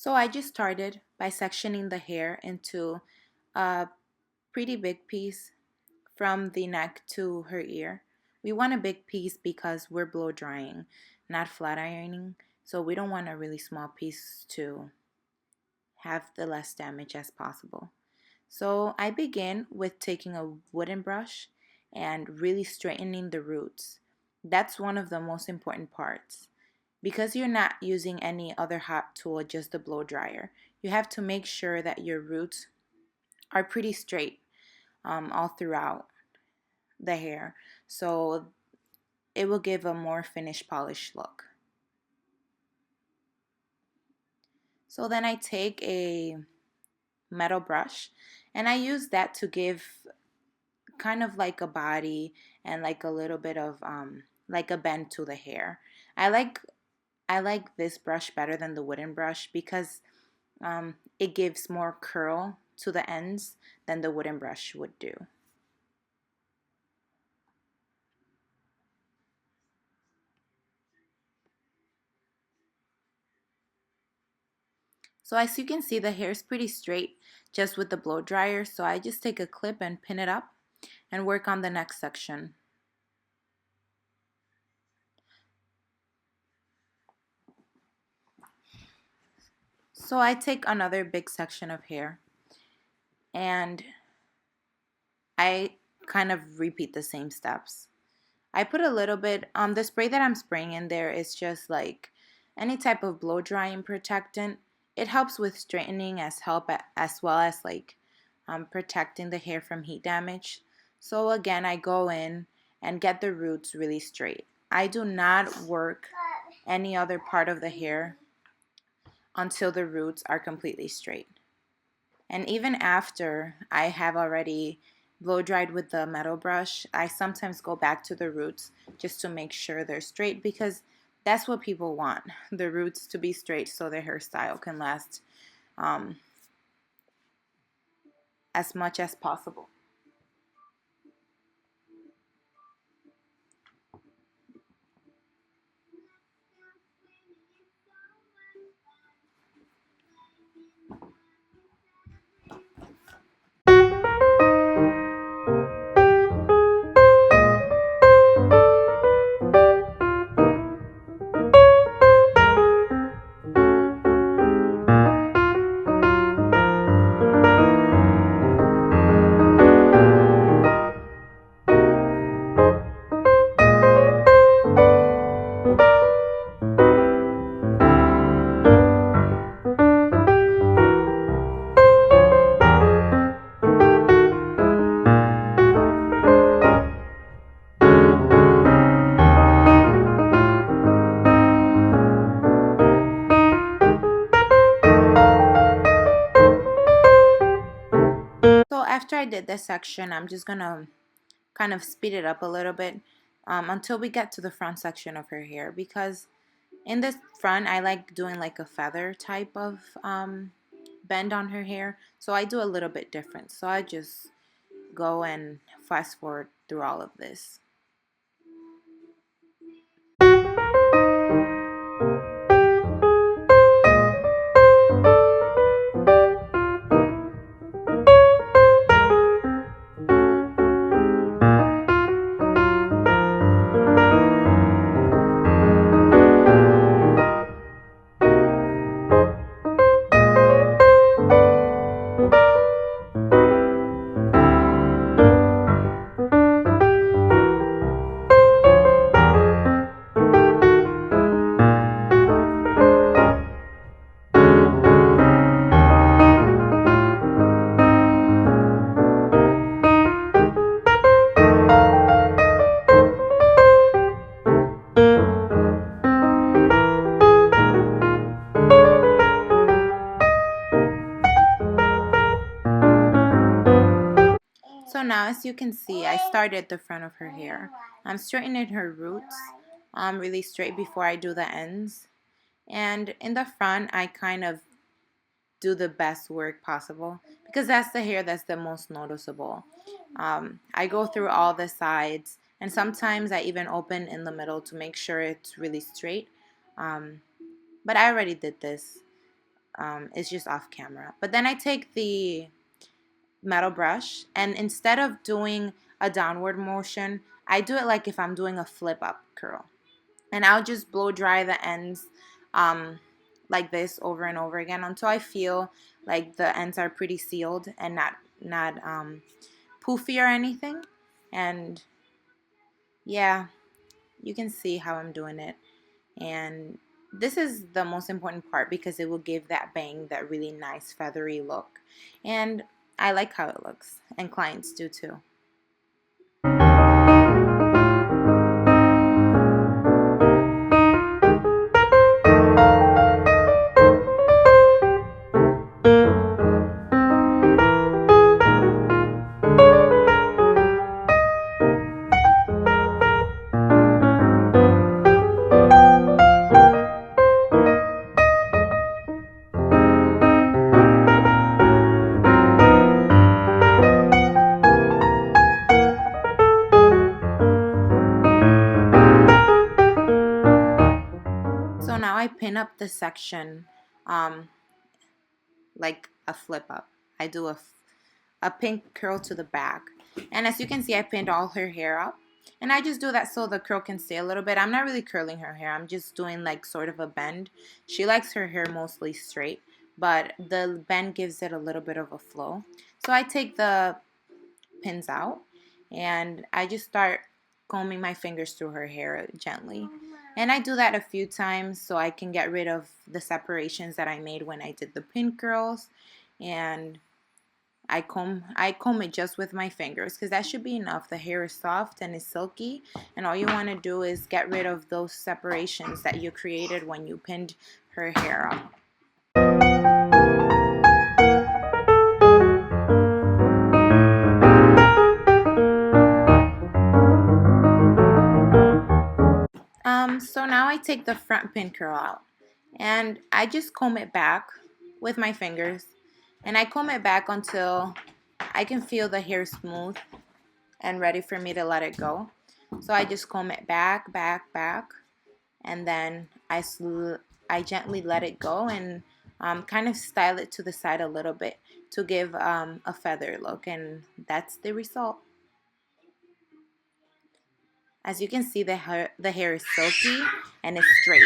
So I just started by sectioning the hair into a pretty big piece from the neck to her ear. We want a big piece because we're blow drying, not flat ironing. So we don't want a really small piece to have the less damage as possible. So I begin with taking a wooden brush and really straightening the roots. That's one of the most important parts. Because you're not using any other hot tool, just the blow dryer, you have to make sure that your roots are pretty straight all throughout the hair. So it will give a more finished, polished look. So then I take a metal brush and I use that to give kind of like a body and like a little bit of like a bend to the hair. I like I like this brush better than the wooden brush because it gives more curl to the ends than the wooden brush would do. So as you can see, the hair is pretty straight just with the blow dryer. So I just take a clip and pin it up and work on the next section. So I take another big section of hair and I kind of repeat the same steps. I put a little bit, the spray that I'm spraying in there is just like any type of blow drying protectant. It helps with straightening as well as like protecting the hair from heat damage. So again, I go in and get the roots really straight. I do not work any other part of the hair until the roots are completely straight. And even after I have already blow dried with the metal brush, I sometimes go back to the roots just to make sure they're straight because that's what people want, the roots to be straight so their hairstyle can last um, as much as possible. So after I did this section, I'm just gonna kind of speed it up a little bit until we get to the front section of her hair because in this front I like doing like a feather type of bend on her hair, so I do a little bit different. So I just go and fast forward through all of this. So now as you can see, I started the front of her hair. I'm straightening her roots really straight before I do the ends. And in the front, I kind of do the best work possible because that's the hair that's the most noticeable. I go through all the sides and sometimes I even open in the middle to make sure it's really straight. Um, but I already did this. It's just off camera. But then I take the metal brush, and instead of doing a downward motion, I do it like if I'm doing a flip up curl. And I'll just blow dry the ends um, like this over and over again until I feel like the ends are pretty sealed and not poofy or anything. And yeah, you can see how I'm doing it. And this is the most important part because it will give that bang that really nice feathery look. And I like how it looks, and clients do too. So now I pin up the section um, like a flip up. I do a pink curl to the back. And as you can see, I pinned all her hair up. And I just do that so the curl can stay a little bit. I'm not really curling her hair. I'm just doing like sort of a bend. She likes her hair mostly straight, but the bend gives it a little bit of a flow. So I take the pins out and I just start combing my fingers through her hair gently. And I do that a few times so I can get rid of the separations that I made when I did the pin curls. And I comb it just with my fingers because that should be enough. The hair is soft and it's silky, and all you want to do is get rid of those separations that you created when you pinned her hair up. So now I take the front pin curl out and I just comb it back with my fingers, and I comb it back until I can feel the hair smooth and ready for me to let it go. So I just comb it back, and then I gently let it go and kind of style it to the side a little bit to give a feather look, and that's the result. As you can see, the hair is silky and it's straight.